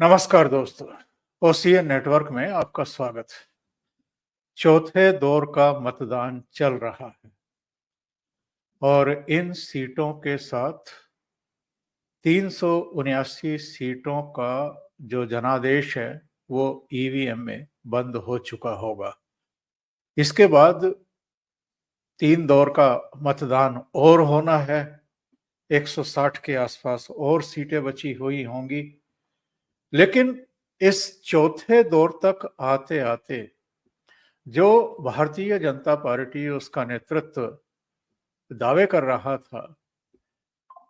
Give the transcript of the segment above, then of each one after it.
नमस्कार दोस्तों। OCN network में आपका स्वागत है। चौथे दौर का मतदान चल रहा है और इन सीटों के साथ 379 सीटों का जो जनादेश है वो ईवीएम में बंद हो चुका होगा। इसके बाद 3 दौर का मतदान और होना है। 160 के आसपास और सीटें बची हुई होंगी, लेकिन इस चौथे दौर तक आते आते जो भारतीय जनता पार्टी उसका नेतृत्व दावे कर रहा था,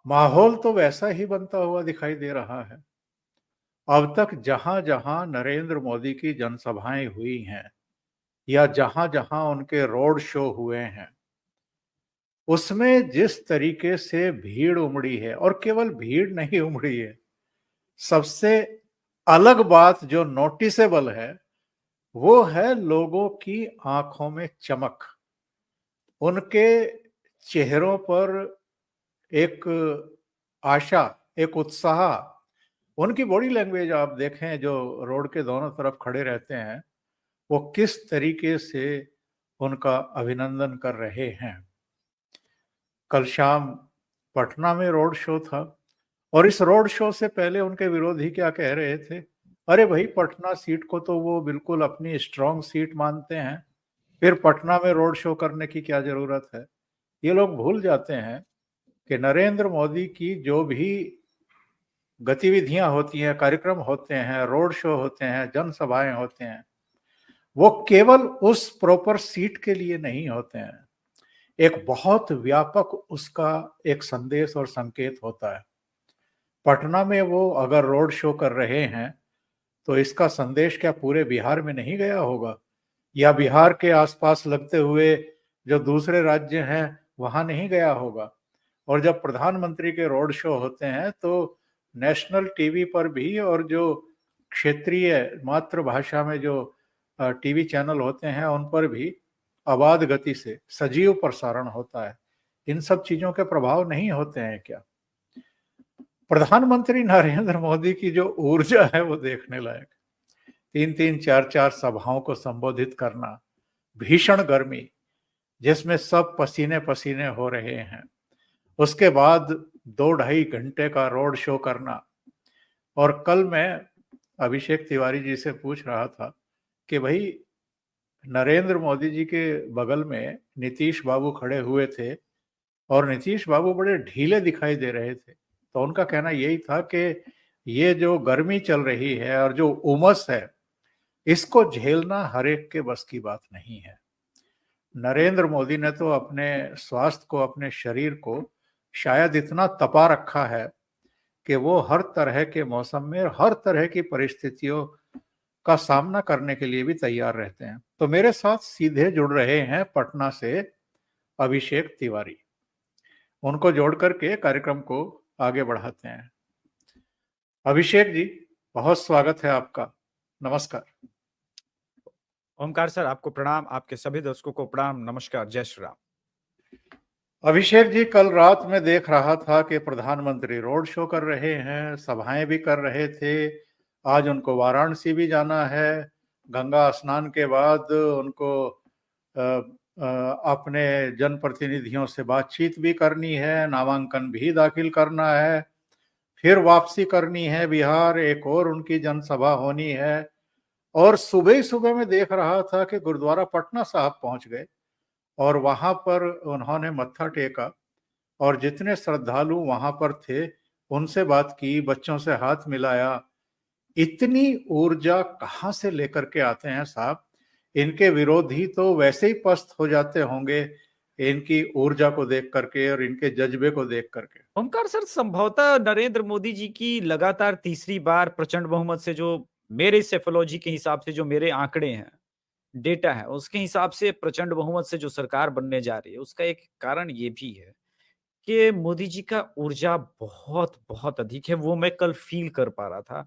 माहौल तो वैसा ही बनता हुआ दिखाई दे रहा है। अब तक जहां जहां नरेंद्र मोदी की जनसभाएं हुई हैं या जहां जहां उनके रोड शो हुए हैं, उसमें जिस तरीके से भीड़ उमड़ी है, और केवल भीड़ नहीं उमड़ी है, सबसे अलग बात जो नोटिसेबल है वो है लोगों की आंखों में चमक। उनके चेहरों पर एक आशा, एक उत्साह, उनकी बॉडी लैंग्वेज आप देखें जो रोड के दोनों तरफ खड़े रहते हैं, वो किस तरीके से उनका अभिनंदन कर रहे हैं। कल शाम पटना में रोड शो था और इस रोड शो से पहले उनके विरोधी क्या कह रहे थे? अरे भाई, पटना सीट को तो वो बिल्कुल अपनी स्ट्रांग सीट मानते हैं, फिर पटना में रोड शो करने की क्या जरूरत है। ये लोग भूल जाते हैं कि नरेंद्र मोदी की जो भी गतिविधियां होती हैं, कार्यक्रम होते हैं, रोड शो होते हैं, जनसभाएं होते हैं, वो केवल उस प्रॉपर सीट के लिए नहीं होते हैं। एक बहुत व्यापक उसका एक संदेश और संकेत होता है। पटना में वो अगर रोड शो कर रहे हैं तो इसका संदेश क्या पूरे बिहार में नहीं गया होगा, या बिहार के आसपास लगते हुए जो दूसरे राज्य हैं वहां नहीं गया होगा। और जब प्रधानमंत्री के रोड शो होते हैं तो नेशनल टीवी पर भी, और जो क्षेत्रीय मातृभाषा में जो टीवी चैनल होते हैं उन पर भी अबाध गति से सजीव प्रसारण होता है। इन सब चीजों के प्रभाव नहीं होते हैं क्या? प्रधानमंत्री नरेंद्र मोदी की जो ऊर्जा है वो देखने लायक। 3-3, 4-4 सभाओं को संबोधित करना, भीषण गर्मी जिसमें सब पसीने पसीने हो रहे हैं, उसके बाद 2-2.5 घंटे का रोड शो करना। और कल मैं अभिषेक तिवारी जी से पूछ रहा था कि भाई, नरेंद्र मोदी जी के बगल में नीतीश बाबू खड़े हुए थे और नीतीश बाबू बड़े ढीले दिखाई दे रहे थे, तो उनका कहना यही था कि ये जो गर्मी चल रही है और जो उमस है, इसको झेलना हर एक के बस की बात नहीं है। नरेंद्र मोदी ने तो अपने स्वास्थ्य को, अपने शरीर को शायद इतना तपा रखा है कि वो हर तरह के मौसम में, हर तरह की परिस्थितियों का सामना करने के लिए भी तैयार रहते हैं। तो मेरे साथ सीधे जुड़ रहे हैं पटना से अभिषेक तिवारी। उनको जोड़ करके कार्यक्रम को आगे बढ़ाते हैं। अभिषेक जी, बहुत स्वागत है आपका। नमस्कार। ओमकार सर, आपको प्रणाम, आपके सभी दर्शकों को प्रणाम, नमस्कार, जय श्री राम। अभिषेक जी, कल रात में देख रहा था कि प्रधानमंत्री रोड शो कर रहे हैं, सभाएं भी कर रहे थे। आज उनको वाराणसी भी जाना है। गंगा स्नान के बाद उनको अपने जनप्रतिनिधियों से बातचीत भी करनी है, नामांकन भी दाखिल करना है, फिर वापसी करनी है बिहार, एक और उनकी जनसभा होनी है। और सुबह ही सुबह में देख रहा था कि गुरुद्वारा पटना साहब पहुंच गए और वहां पर उन्होंने मत्था टेका और जितने श्रद्धालु वहां पर थे उनसे बात की, बच्चों से हाथ मिलाया। इतनी ऊर्जा कहाँ से लेकर के आते हैं साहब? इनके विरोधी तो वैसे ही पस्त हो जाते होंगे इनकी ऊर्जा को देख करके और इनके जज्बे को देख करके। ओमकार सर, संभवतः नरेंद्र मोदी जी की लगातार तीसरी बार प्रचंड बहुमत से, जो मेरे सेफोलॉजी के हिसाब से, जो मेरे आंकड़े हैं, डेटा है, उसके हिसाब से प्रचंड बहुमत से जो सरकार बनने जा रही है, उसका एक कारण ये भी है कि मोदी जी का ऊर्जा बहुत बहुत अधिक है। वो मैं कल फील कर पा रहा था।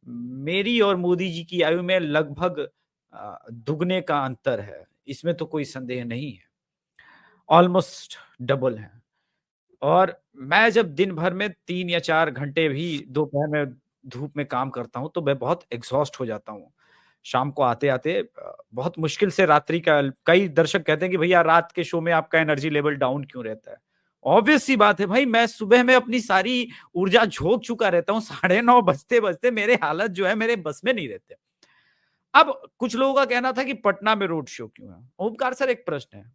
मेरी और मोदी जी की आयु में लगभग दुगने का अंतर है, इसमें तो कोई संदेह नहीं है। ऑलमोस्ट डबल है। और मैं जब दिन भर में 3 या 4 घंटे भी दोपहर में धूप में काम करता हूँ तो मैं बहुत एग्जॉस्ट हो जाता हूँ। शाम को आते-आते बहुत मुश्किल से रात्रि का कई दर्शक कहते हैं कि भैया रात के शो में आपका एनर्जी लेवल डाउन क्यों रहता है? ऑब्वियस सी बात है भाई, मैं सुबह में अपनी सारी ऊर्जा झोंक चुका रहता हूँ, 9:30 बजते-बजते मेरे हालत जो है मेरे बस में नहीं रहते। अब कुछ लोगों का कहना था कि पटना में रोड शो क्यों है? ओमकार सर, एक प्रश्न है,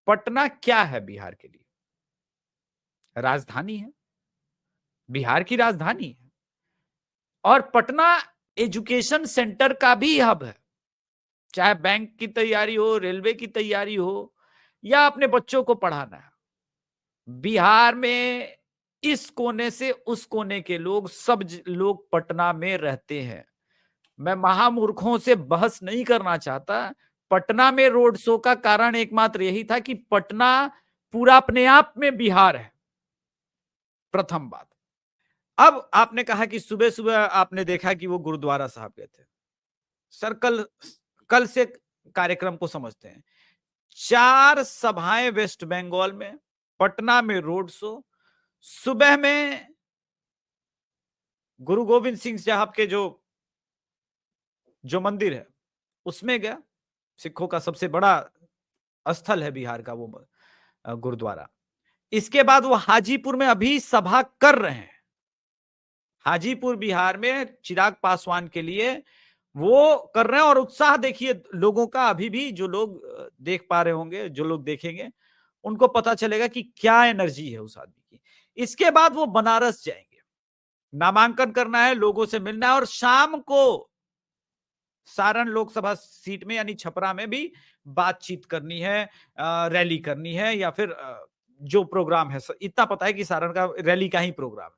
पटना क्या है बिहार के लिए? राजधानी है, बिहार की राजधानी है और पटना एजुकेशन सेंटर का भी हब है। चाहे बैंक की तैयारी हो, रेलवे की तैयारी हो या अपने बच्चों को पढ़ाना है। बिहार में इस कोने से उस कोने के लोग लोग पटना में रहते हैं। मैं महामूर्खों से बहस नहीं करना चाहता। पटना में रोड शो का कारण एकमात्र यही था कि पटना पूरा अपने आप में बिहार है, प्रथम बात। अब आपने कहा कि सुबह-सुबह आपने देखा कि वो गुरुद्वारा साहब गए थे। सर, कल कल से कार्यक्रम को समझते हैं। 4 सभाएं वेस्ट बंगाल में, पटना में रोड शो, सुबह में गुरु गोविंद सिंह साहब के जो मंदिर है, उसमें गया। सिखों का सबसे बड़ा स्थल है बिहार का वो गुरुद्वारा। इसके बाद वो हाजीपुर में अभी सभा कर रहे हैं। हाजीपुर बिहार में चिराग पासवान के लिए वो कर रहे हैं और उत्साह देखिए लोगों का अभी भी, जो लोग देख पा रहे होंगे, जो लोग देखेंगे उनको पता चलेगा कि क्या एनर्जी है उस आदमी की। इसके बाद वो बनारस जाएंगे, नामांकन करना है, लोगों से मिलना है और शाम को सारण लोकसभा सीट में यानी छपरा में भी बातचीत करनी है, रैली करनी है या फिर जो प्रोग्राम है। इतना पता है कि सारण का रैली का ही प्रोग्राम है।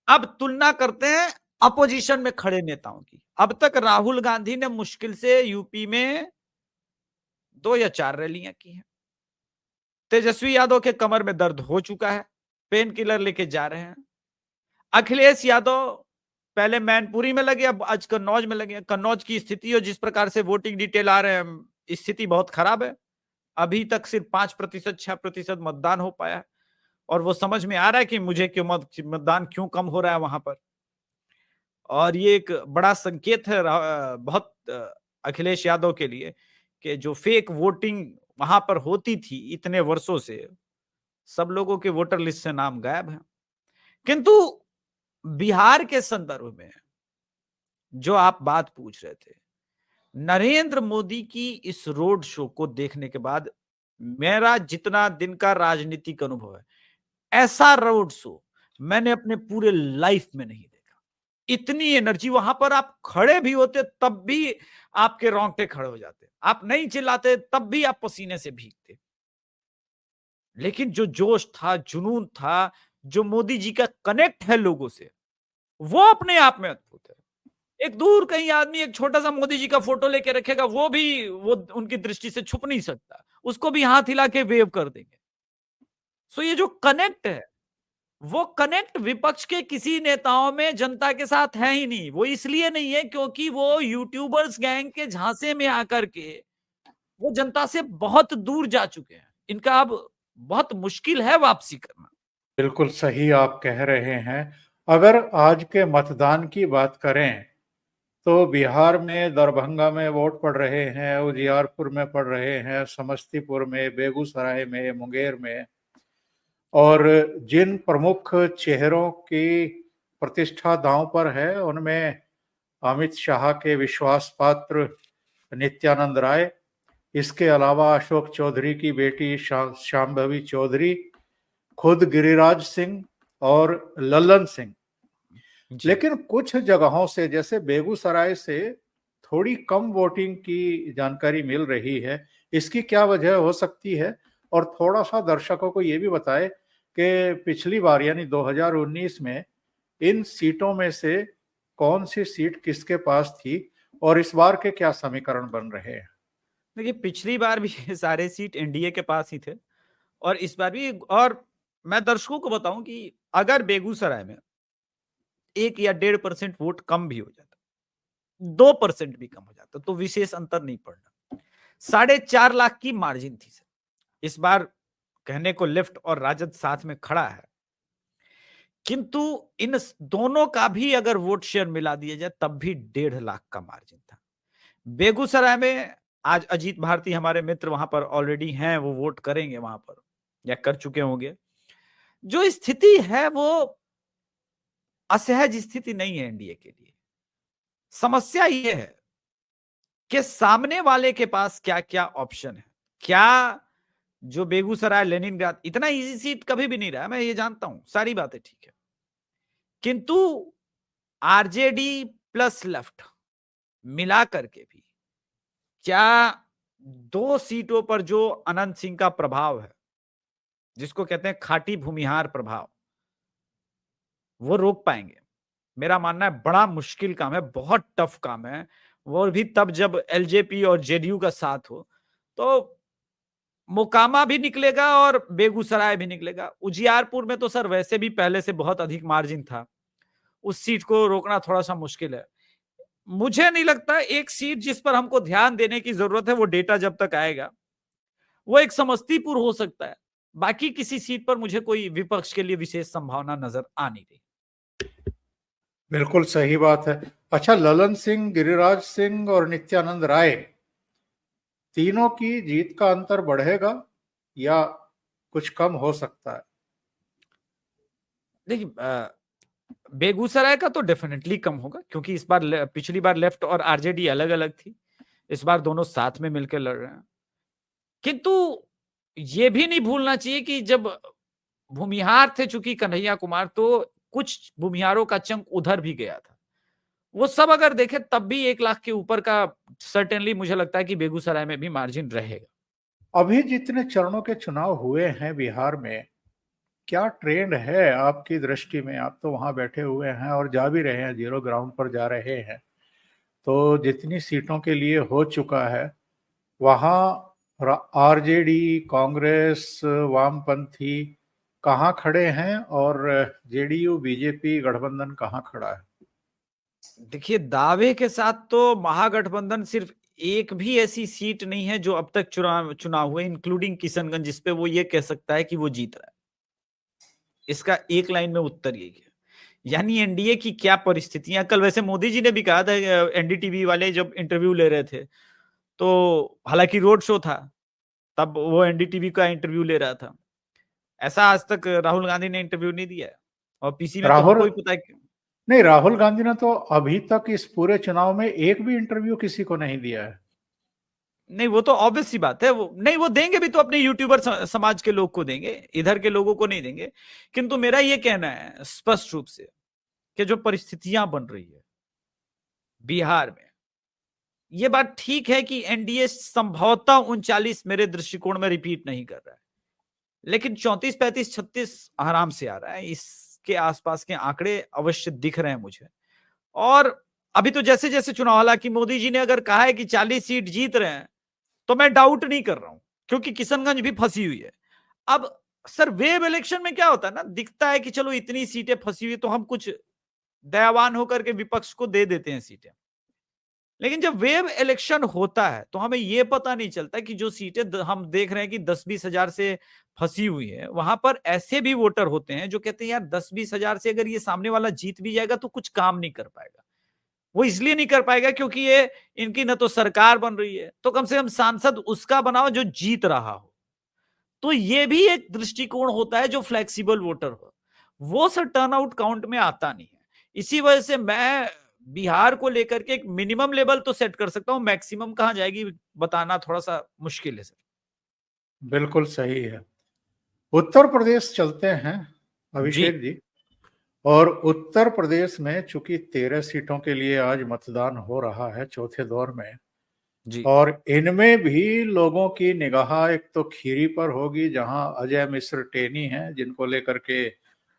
अब तुलना करते हैं अपोजिशन में खड़े नेताओं की। अब तक राहुल गांधी ने मुश्किल से यूपी में 2 या 4 रैलियां की हैं। तेजस्वी यादव के कमर में दर्द हो चुका है, पेन किलर लेके जा रहे हैं। अखिलेश यादव पहले मैनपुरी में लगे, अब आज कन्नौज में लगे। कन्नौज की स्थिति और जिस प्रकार से वोटिंग डिटेल आ रहे हैं, स्थिति बहुत खराब है। अभी तक सिर्फ 5%, 6% मतदान हो पाया है और वो समझ में आ रहा है कि मुझे क्यों मतदान क्यों कम हो रहा है वहां पर। और ये एक बड़ा संकेत है बहुत अखिलेश यादव के लिए कि जो फेक वोटिंग वहां पर होती थी इतने वर्षों से, सब लोगों के वोटर लिस्ट से नाम गायब है। किंतु बिहार के संदर्भ में जो आप बात पूछ रहे थे, नरेंद्र मोदी की इस रोड शो को देखने के बाद मेरा जितना दिन का राजनीतिक अनुभव है, ऐसा रोड शो मैंने अपने पूरे लाइफ में नहीं देखा। इतनी एनर्जी, वहां पर आप खड़े भी होते तब भी आपके रोंगटे खड़े हो जाते, आप नहीं चिल्लाते तब भी आप पसीने से भीगते। लेकिन जो जोश था, जुनून था, जो मोदी जी का कनेक्ट है लोगों से, वो अपने आप में अद्भुत है। एक दूर कहीं आदमी एक छोटा-सा मोदी जी का फ़ोटो लेके रखेगा, वो उनकी दृष्टि से छुप नहीं सकता। उसको भी हाथ हिला के वेव कर देंगे। सो ये जो कनेक्ट है, वो कनेक्ट विपक्ष के किसी नेताओं में जनता के साथ है ही नहीं। वो इसलिए नहीं है क्योंकि वो यूट्यूबर्स गैंग के झांसे में आकर के वो जनता से बहुत दूर जा चुके हैं। इनका अब बहुत मुश्किल है वापसी करना। बिल्कुल सही आप कह रहे हैं। अगर आज के मतदान की बात करें, तो बिहार में दरभंगा में वोट पड़ रहे हैं, उजियारपुर में पड़ रहे हैं, समस्तीपुर में, बेगूसराय में, मुंगेर में, और जिन प्रमुख चेहरों की प्रतिष्ठा दांव पर है, उनमें अमित शाह के विश्वास पात्र नित्यानंद राय, इसके अलावा अशोक चौधरी की बेटी शांभवी चौधरी, खुद गिरिराज सिंह और लल्लन सिंह। लेकिन कुछ जगहों से, जैसे बेगूसराय से, थोड़ी कम वोटिंग की जानकारी मिल रही है। इसकी क्या वजह हो सकती है? और थोड़ा सा दर्शकों को ये भी बताएं कि पिछली बार यानी 2019 में इन सीटों में से कौन सी सीट किसके पास थी और इस बार के क्या समीकरण बन रहे हैं? देखिए, पिछली बार भी सारे सीट एनडीए के पास ही थे और इस बार भी। और मैं दर्शकों को बताऊं कि अगर बेगूसराय में 1 या 1.5% वोट कम भी हो जाता, 2% भी कम हो जाता, तो विशेष अंतर नहीं पड़ना। 4.5 लाख की मार्जिन थी सर। इस बार कहने को लेफ्ट और राजद साथ में खड़ा है, किंतु इन दोनों का भी अगर वोट शेयर मिला दिया जाए तब भी 1.5 लाख का मार्जिन था। बेगूसराय में आज अजीत भारती हमारे मित्र वहां पर ऑलरेडी हैं, वो वोट करेंगे वहां पर या कर चुके होंगे। जो स्थिति है वो असहज स्थिति नहीं है एनडीए के लिए। समस्या ये है कि सामने वाले के पास क्या क्या ऑप्शन है। क्या जो बेगूसराय लेनिनग्राद इतना इजी सीट कभी भी नहीं रहा, मैं ये जानता हूं, सारी बातें ठीक है, किंतु आरजेडी प्लस लेफ्ट मिला करके भी क्या 2 सीटों पर जो अनंत सिंह का प्रभाव है, जिसको कहते हैं खाटी भूमिहार प्रभाव, वो रोक पाएंगे? मेरा मानना है बड़ा मुश्किल काम है, बहुत टफ काम है। वो भी तब जब एलजेपी और जेडीयू का साथ हो। तो मोकामा भी निकलेगा और बेगूसराय भी निकलेगा। उजियारपुर में तो सर वैसे भी पहले से बहुत अधिक मार्जिन था, उस सीट को रोकना थोड़ा सा मुश्किल है। मुझे नहीं लगता। एक सीट जिस पर हमको ध्यान देने की जरूरत है, वो डेटा जब तक आएगा, वो एक समस्तीपुर हो सकता है। बाकी किसी सीट पर मुझे कोई विपक्ष के लिए विशेष संभावना नजर आ नहीं रही। बिल्कुल सही बात है। अच्छा, ललन सिंह, गिरिराज सिंह और नित्यानंद राय, तीनों की जीत का अंतर बढ़ेगा या कुछ कम हो सकता है? देखिए, बेगूसराय का तो डेफिनेटली कम होगा, क्योंकि इस बार पिछली बार लेफ्ट और आरजेडी अलग अलग थी, इस बार दोनों साथ में मिलकर लड़ रहे हैं। किंतु ये भी नहीं भूलना चाहिए कि जब भूमिहार थे चूंकि कन्हैया कुमार, तो कुछ भूमिहारों का चंक उधर भी गया था। वो सब अगर देखें तब भी 1 लाख के ऊपर का सर्टेनली मुझे लगता है कि बेगूसराय में भी मार्जिन रहेगा। अभी जितने चरणों के चुनाव हुए हैं बिहार में, क्या ट्रेंड है आपकी दृष्टि में? आप तो वहां बैठे हुए हैं और जा भी रहे हैं, जीरो ग्राउंड पर जा रहे हैं। तो जितनी सीटों के लिए हो चुका है वहां आरजेडी, कांग्रेस, वामपंथी कहाँ खड़े हैं और जेडीयू बीजेपी गठबंधन कहाँ खड़ा है? देखिए, दावे के साथ तो महागठबंधन सिर्फ एक भी ऐसी सीट नहीं है जो अब तक चुनाव हुए, इंक्लूडिंग किशनगंज, जिसपे वो ये कह सकता है कि वो जीत रहा है। इसका एक लाइन में उत्तर यही है। यानी एनडीए की क्या परिस्थितियां, कल वैसे मोदी जी ने भी कहा था, एनडीटीवी वाले जब इंटरव्यू ले रहे थे, तो हालांकि रोड शो था, तब वो एनडीटीवी का इंटरव्यू ले रहा था। ऐसा आज तक राहुल गांधी ने इंटरव्यू नहीं दिया है, और पीसी में तो राहुल हमको ही पता है कि नहीं, राहुल गांधी ने तो अभी तक इस पूरे चुनाव में एक भी इंटरव्यू किसी को नहीं दिया है। नहीं, वो तो ऑब्वियस सी बात है। वो नहीं, वो देंगे भी तो अपने यूट्यूबर समाज के लोग को देंगे, इधर के लोगों को नहीं देंगे। किंतु मेरा ये कहना है स्पष्ट रूप से कि जो परिस्थितियां बन रही है बिहार में, ये बात ठीक है कि एनडीए संभवतः 39 मेरे दृष्टिकोण में रिपीट नहीं कर रहा है, लेकिन 34, 35, 36 आराम से आ रहा है। इसके आसपास के आंकड़े अवश्य दिख रहे हैं मुझे। और अभी तो जैसे जैसे चुनाव, हालांकि मोदी जी ने अगर कहा है कि 40 सीट जीत रहे हैं, तो मैं डाउट नहीं कर रहा हूं, क्योंकि किशनगंज भी फंसी हुई है। अब सर, वेव इलेक्शन में क्या होता है ना, दिखता है कि चलो इतनी सीटें फंसी हुई तो हम कुछ दयावान होकर के विपक्ष को दे देते हैं सीटें। लेकिन जब वेव इलेक्शन होता है तो हमें यह पता नहीं चलता कि जो सीटें हम देख रहे हैं कि 10-20 हजार से फंसी हुई है, वहां पर ऐसे भी वोटर होते हैं जो कहते हैं यार 10-20 हजार से अगर ये सामने वाला जीत भी जाएगा तो कुछ काम नहीं कर पाएगा। वो इसलिए नहीं कर पाएगा क्योंकि ये इनकी न तो सरकार बन रही है, तो कम से कम सांसद उसका बनाओ जो जीत रहा हो। तो ये भी एक दृष्टिकोण होता है जो फ्लेक्सिबल वोटर हो, वो सर टर्नआउट काउंट में आता नहीं है। इसी वजह से मैं बिहार को लेकर के एक मिनिमम लेवल तो सेट कर सकता हूं, मैक्सिमम कहां जाएगी बताना थोड़ा सा मुश्किल है सर। बिल्कुल सही है। उत्तर प्रदेश चलते हैं जी अभिषेक जी। और उत्तर प्रदेश में चूंकि 13 सीटों के लिए आज मतदान हो रहा है चौथे दौर में, जी और इनमें भी लोगों की निगाह एक तो खीरी पर होगी, जहां अजय मिश्र टेनी हैं, जिनको लेकर के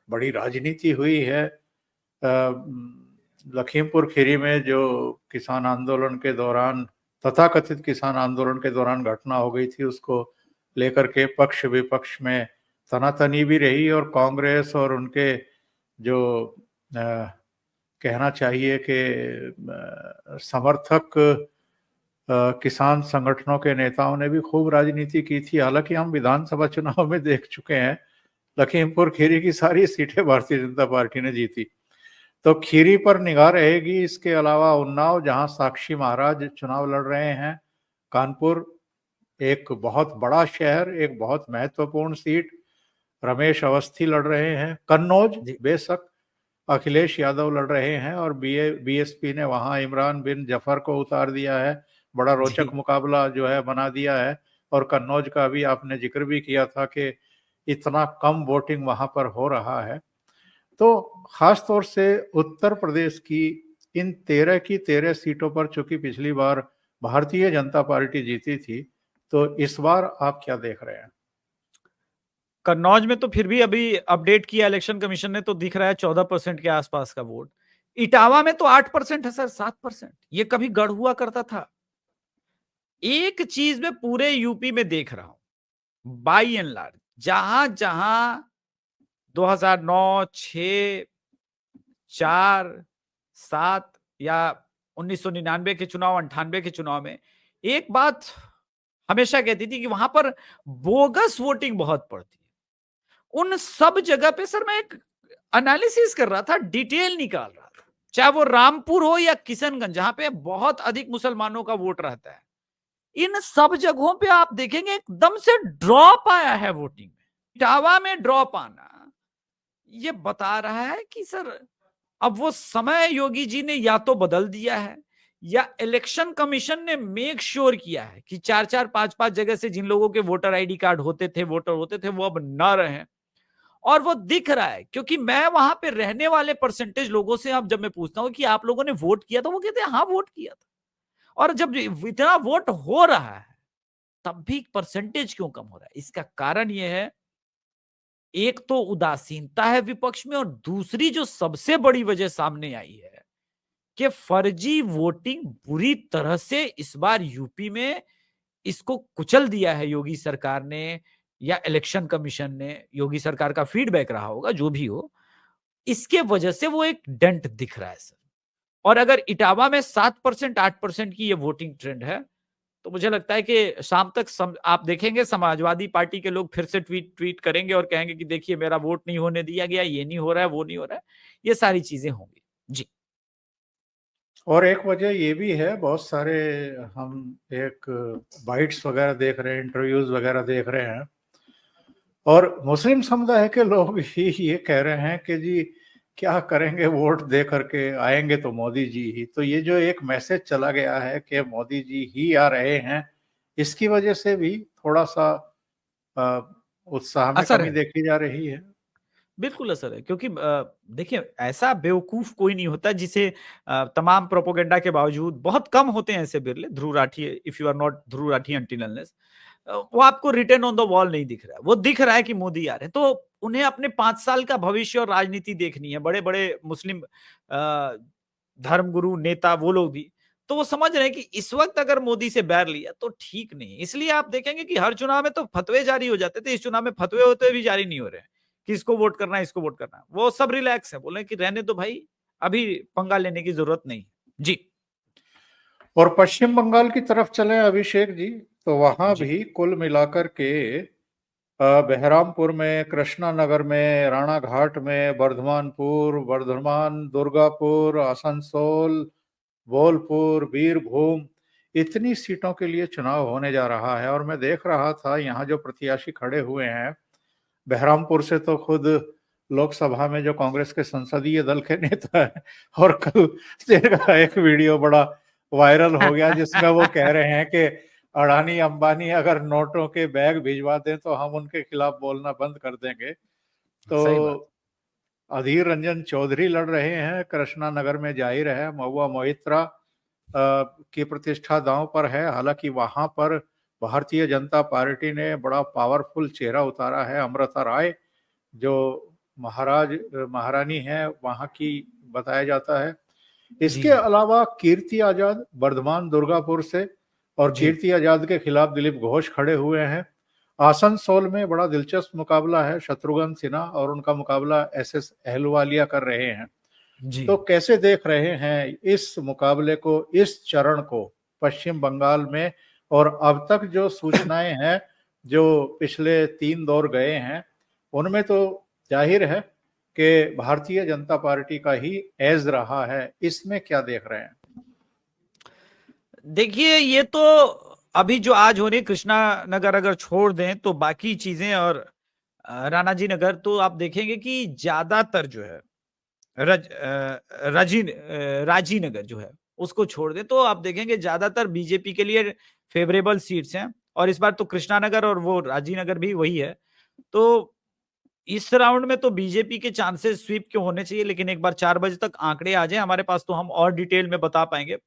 बड़ी राजनीति हुई है। लखीमपुर खीरी में जो किसान आंदोलन के दौरान, तथाकथित किसान आंदोलन के दौरान घटना हो गई थी, उसको लेकर के पक्ष विपक्ष में तनातनी भी रही, और कांग्रेस और उनके जो कहना चाहिए कि समर्थक किसान संगठनों के नेताओं ने भी खूब राजनीति की थी। हालांकि हम विधानसभा चुनाव में देख चुके हैं लखीमपुर खीरी की सारी सीटें भारतीय जनता पार्टी ने जीती। तो खीरी पर निगाह रहेगी। इसके अलावा उन्नाव, जहां साक्षी महाराज चुनाव लड़ रहे हैं, कानपुर एक बहुत बड़ा शहर, एक बहुत महत्वपूर्ण सीट, रमेश अवस्थी लड़ रहे हैं। कन्नौज जी। बेशक अखिलेश यादव लड़ रहे हैं और बीएसपी ने वहां इमरान बिन जफर को उतार दिया है। बड़ा रोचक जी। मुकाबला जो है बना दिया है। और कन्नौज का भी आपने जिक्र भी किया था कि इतना कम वोटिंग वहां पर हो रहा है। तो खास तौर से उत्तर प्रदेश की इन 13 की 13 सीटों पर चूंकि पिछली बार भारतीय जनता पार्टी जीती थी, तो इस बार आप क्या देख रहे हैं? कन्नौज में तो फिर भी अभी अपडेट किया इलेक्शन कमीशन ने, तो दिख रहा है 14% के आसपास का वोट। इटावा में तो 8% है सर, 7%। ये कभी गढ़ हुआ करता था। एक चीज मैं पूरे यूपी में देख रहा हूं, बाई एंड लार्ज, जहां जहां 2009, 6, 4, 7 या 1999 के चुनाव, 98 के चुनाव में एक बात हमेशा कहती थी कि वहां पर बोगस वोटिंग बहुत पड़ती है। उन सब जगह पे सर मैं एक एनालिसिस कर रहा था, डिटेल निकाल रहा था, चाहे वो रामपुर हो या किशनगंज, जहां पे बहुत अधिक मुसलमानों का वोट रहता है। इन सब जगहों पे आप देखेंगे एकदम से ड्रॉप आया है वोटिंग में। इटावा में ड्रॉप आना ये बता रहा है कि सर अब वो समय योगी जी ने या तो बदल दिया है, या इलेक्शन कमीशन ने मेक श्योर किया है कि 4-4, 5-5 जगह से जिन लोगों के वोटर आईडी कार्ड होते थे, वोटर होते थे, वो अब ना रहे। और वो दिख रहा है, क्योंकि मैं वहां पे रहने वाले परसेंटेज लोगों से अब जब मैं पूछता हूं कि आप लोगों ने वोट किया, तो वो कहते हैं हाँ वोट किया था। और जब इतना वोट हो रहा है तब भी परसेंटेज क्यों कम हो रहा है? इसका कारण यह है, एक तो उदासीनता है विपक्ष में, और दूसरी जो सबसे बड़ी वजह सामने आई है कि फर्जी वोटिंग बुरी तरह से इस बार यूपी में इसको कुचल दिया है योगी सरकार ने, या इलेक्शन कमीशन ने। योगी सरकार का फीडबैक रहा होगा, जो भी हो, इसके वजह से वो एक डेंट दिख रहा है सर। और अगर इटावा में 7%, 8% की ये वोटिंग ट्रेंड है, तो मुझे लगता है कि शाम तक आप देखेंगे समाजवादी पार्टी के लोग फिर से ट्वीट ट्वीट करेंगे और कहेंगे कि देखिए मेरा वोट नहीं होने दिया गया, ये नहीं हो रहा है, वो नहीं हो रहा है। ये सारी चीजें होंगी। जी। और एक वजह ये भी है, बहुत सारे हम एक बाइट्स वगैरह देख रहे हैं, इंटरव्यूज वगैरह देख रहे हैं, और मुस्लिम समुदाय के लोग ही ये कह रहे हैं कि जी क्या करेंगे, वोट दे करके आएंगे तो मोदी जी ही। तो ये जो एक मैसेज चला गया है कि मोदी जी ही आ रहे हैं, इसकी वजह से भी थोड़ा सा अ, उत्साह में असर कमी है, देखी जा रही है। बिल्कुल असर है, क्योंकि देखिए ऐसा बेवकूफ कोई नहीं होता जिसे तमाम प्रोपोगेंडा के बावजूद, बहुत कम होते हैं ऐसे बिरले, Dhruv Rathee, if you are not Dhruv Rathee until unless, वो आपको रिटन ऑन द वॉल नहीं दिख रहा है। वो दिख रहा है कि मोदी आ रहे हैं, तो उन्हें अपने 5 साल का भविष्य और राजनीति देखनी है। बड़े बड़े मुस्लिम धर्मगुरु नेता वो लोग भी, तो वो समझ रहे हैं कि इस वक्त अगर मोदी से बैर लिया तो ठीक नहीं। इसलिए आप देखेंगे कि हर चुनाव में तो फतवे जारी हो जाते थे, इस चुनाव में फतवे होते हुए भी जारी नहीं हो रहे हैं कि इसको वोट करना है, इसको वोट करना है। वो सब रिलैक्स है, बोले कि रहने दो भाई, अभी पंगा लेने की जरूरत नहीं। जी। और पश्चिम बंगाल की तरफ चलें अभिषेक जी, तो वहां जी। भी कुल मिलाकर के बहरामपुर में, कृष्णा नगर में, राणा घाट में, बर्धमानपुर, बर्धमान, दुर्गापुर, आसनसोल, बोलपुर, बीरभूम, इतनी सीटों के लिए चुनाव होने जा रहा है। और मैं देख रहा था यहाँ जो प्रत्याशी खड़े हुए हैं, बहरामपुर से तो खुद लोकसभा में जो कांग्रेस के संसदीय दल के नेता है, और कल का एक वीडियो बड़ा वायरल हो गया जिसमें वो कह रहे हैं कि अडानी अंबानी अगर नोटों के बैग भिजवा दें तो हम उनके खिलाफ बोलना बंद कर देंगे। तो सही बात। अधीर रंजन चौधरी लड़ रहे हैं कृष्णा नगर में, जाहिर है महुआ मोहित्रा की प्रतिष्ठा दांव पर है। हालांकि वहां पर भारतीय जनता पार्टी ने बड़ा पावरफुल चेहरा उतारा है, अमृता राय, जो महारानी है वहां की बताया जाता है। जी। इसके जी। अलावा कीर्ति आजाद बर्धमान दुर्गापुर से, और जी। कीर्ति आजाद के खिलाफ दिलीप घोष खड़े हुए हैं। आसनसोल में बड़ा दिलचस्प मुकाबला है, शत्रुघ्न सिन्हा और उनका मुकाबला एसएस अहलुवालिया कर रहे हैं। जी। तो कैसे देख रहे हैं इस मुकाबले को, इस चरण को पश्चिम बंगाल में? और अब तक जो सूचनाएं हैं, जो पिछले 3 दौर गए हैं, उनमें तो जाहिर है कि भारतीय जनता पार्टी का ही एज रहा है। इसमें क्या देख रहे हैं? देखिए, ये तो अभी जो आज हो रही कृष्णा नगर अगर छोड़ दें तो बाकी चीजें और राणाजी नगर तो आप देखेंगे कि ज्यादातर जो है राजी नगर जो है उसको छोड़ दे तो आप देखेंगे ज्यादातर बीजेपी के लिए फेवरेबल सीट्स हैं। और इस बार तो कृष्णा नगर और वो राजीनगर भी वही है। तो इस राउंड में तो बीजेपी के चांसेस स्वीप के होने चाहिए, लेकिन एक बार 4 बजे तक आंकड़े आ जाए हमारे पास तो हम और डिटेल में बता पाएंगे।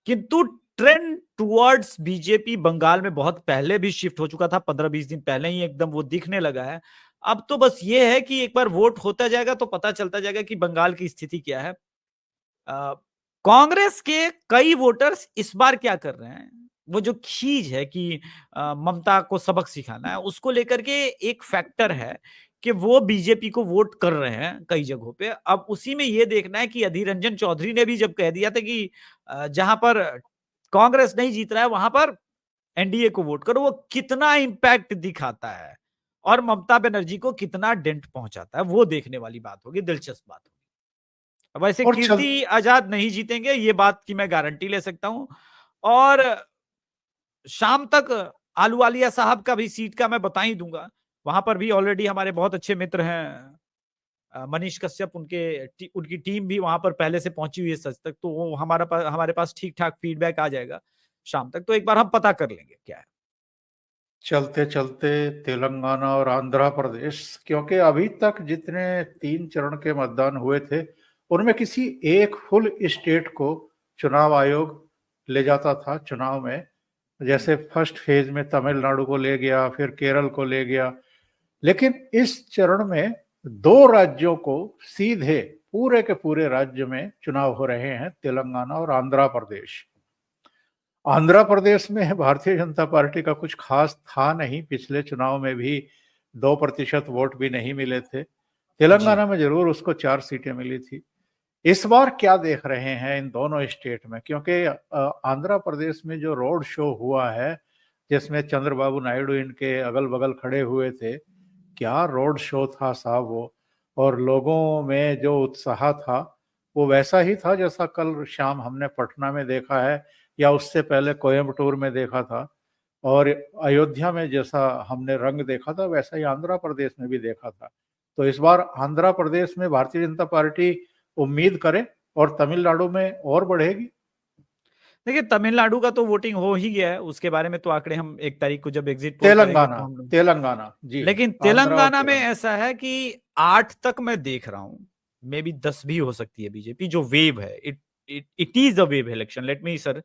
किंतु ट्रेंड टुवर्ड्स बीजेपी बंगाल में बहुत पहले भी शिफ्ट हो चुका था, 15-20 दिन पहले ही एकदम वो दिखने लगा है। अब तो बस ये है कि एक बार वोट होता जाएगा तो पता चलता जाएगा कि बंगाल की स्थिति क्या है। कांग्रेस के कई वोटर्स इस बार क्या कर रहे हैं, वो जो खींच है कि ममता को सबक सिखाना है, उसको लेकर के एक फैक्टर है कि वो बीजेपी को वोट कर रहे हैं कई जगहों पे। अब उसी में ये देखना है कि अधीर रंजन चौधरी ने भी जब कह दिया था कि जहां पर कांग्रेस नहीं जीत रहा है वहां पर एनडीए को वोट करो, वो कितना इंपैक्ट दिखाता है और ममता बनर्जी को कितना डेंट पहुंचाता है, वो देखने वाली बात होगी, दिलचस्प बात होगी। वैसे और चल कीर्ति आजाद नहीं जीतेंगे, ये बात की मैं गारंटी ले सकता हूं। और शाम तक आलूवालिया साहब का भी सीट का मैं बता ही दूंगा। वहां पर भी ऑलरेडी हमारे बहुत अच्छे मित्र हैं, मनीष कश्यप, उनकी टीम भी वहां पर पहले से पहुंची हुई है सच तक, तो वो हमारे पास ठीक ठाक फीडबैक आ जाएगा शाम तक, तो एक बार हम पता कर लेंगे क्या है। चलते चलते तेलंगाना और आंध्र प्रदेश, क्योंकि अभी तक जितने 3 चरण के मतदान हुए थे उनमें किसी एक फुल स्टेट को चुनाव आयोग ले जाता था चुनाव में। जैसे फर्स्ट फेज में तमिलनाडु को ले गया, फिर केरल को ले गया, लेकिन इस चरण में 2 राज्यों को सीधे पूरे के पूरे राज्य में चुनाव हो रहे हैं, तेलंगाना और आंध्र प्रदेश। आंध्र प्रदेश में भारतीय जनता पार्टी का कुछ खास था नहीं, पिछले चुनाव में भी 2% वोट भी नहीं मिले थे। जी। तेलंगाना में जरूर उसको 4 सीटें मिली थी। इस बार क्या देख रहे हैं इन दोनों स्टेट में? क्योंकि आंध्र प्रदेश में जो रोड शो हुआ है, जिसमें चंद्रबाबू नायडू इनके अगल बगल खड़े हुए थे, क्या रोड शो था साहब वो। और लोगों में जो उत्साह था वो वैसा ही था जैसा कल शाम हमने पटना में देखा है, या उससे पहले कोयम्बटूर में देखा था, और अयोध्या में जैसा हमने रंग देखा था वैसा ही आंध्र प्रदेश में भी देखा था। तो इस बार आंध्र प्रदेश में भारतीय जनता पार्टी उम्मीद करे और तमिलनाडु में और बढ़ेगी। देखिए, तमिलनाडु का तो वोटिंग हो ही गया है, उसके बारे में तो आंकड़े हम 1 तारीख को जब एग्जिट पोल करेंगे तेलंगाना, तो हम लोग। तेलंगाना जी, लेकिन आंध्र और तेलंगाना में तेलंगाना। ऐसा है कि 8 तक मैं देख रहा हूं, मे बी 10 भी हो सकती है बीजेपी, जो वेव है, it is a wave election, let me sir.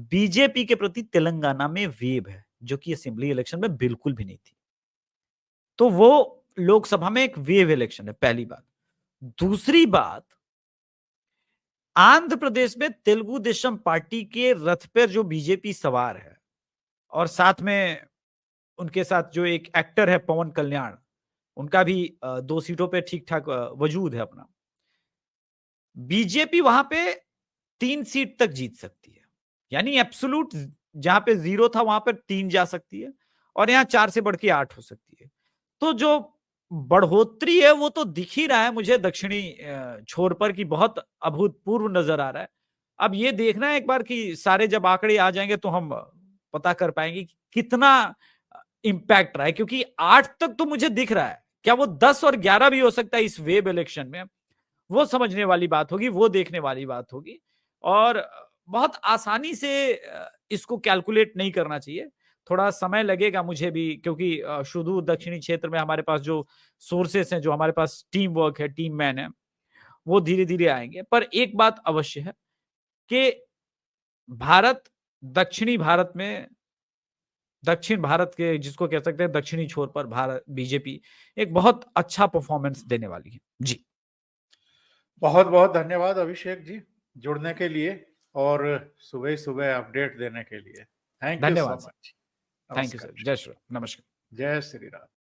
BJP के प्रति तेलंगाना में वेव है जो कि असेंबली इलेक्शन में बिल्कुल भी नहीं थी। तो वो लोकसभा में एक वेव इलेक्शन है, पहली बात। दूसरी बात, आंध्र प्रदेश में तेलुगु देशम पार्टी के रथ पर जो बीजेपी सवार है और साथ में उनके साथ जो एक एक्टर है पवन कल्याण, उनका भी 2 सीटों पे ठीक ठाक वजूद है अपना। बीजेपी वहां पे 3 सीट तक जीत सकती है, यानी एब्सोल्यूट जहां पे 0 था वहां पर 3 जा सकती है और यहाँ 4 से बढ़ के 8 हो सकती है। तो जो बढ़ोतरी है वो तो दिख ही रहा है मुझे दक्षिणी छोर पर, कि बहुत अभूतपूर्व नजर आ रहा है। अब ये देखना है एक बार कि सारे जब आंकड़े आ जाएंगे तो हम पता कर पाएंगे कि कितना इंपैक्ट रहा है, क्योंकि 8 तक तो मुझे दिख रहा है, क्या वो 10 और 11 भी हो सकता है इस वेब इलेक्शन में, वो समझने वाली बात होगी, वो देखने वाली बात होगी। और बहुत आसानी से इसको कैलकुलेट नहीं करना चाहिए, थोड़ा समय लगेगा मुझे भी, क्योंकि सुदूर दक्षिणी क्षेत्र में हमारे पास जो सोर्सेस हैं, जो हमारे पास टीम वर्क है, टीम मैन है, वो धीरे धीरे आएंगे। पर एक बात अवश्य है कि भारत, दक्षिणी भारत में, दक्षिण भारत के जिसको कह सकते हैं दक्षिणी छोर पर भारत बीजेपी एक बहुत अच्छा परफॉर्मेंस देने वाली है। जी, बहुत बहुत धन्यवाद अभिषेक जी, जुड़ने के लिए और सुबह सुबह अपडेट देने के लिए। थैंक यू सो धन्यवाद sir. Much. Thank you sir. नमस्कार। जय श्री राम। नमस्कार। जय श्री राम।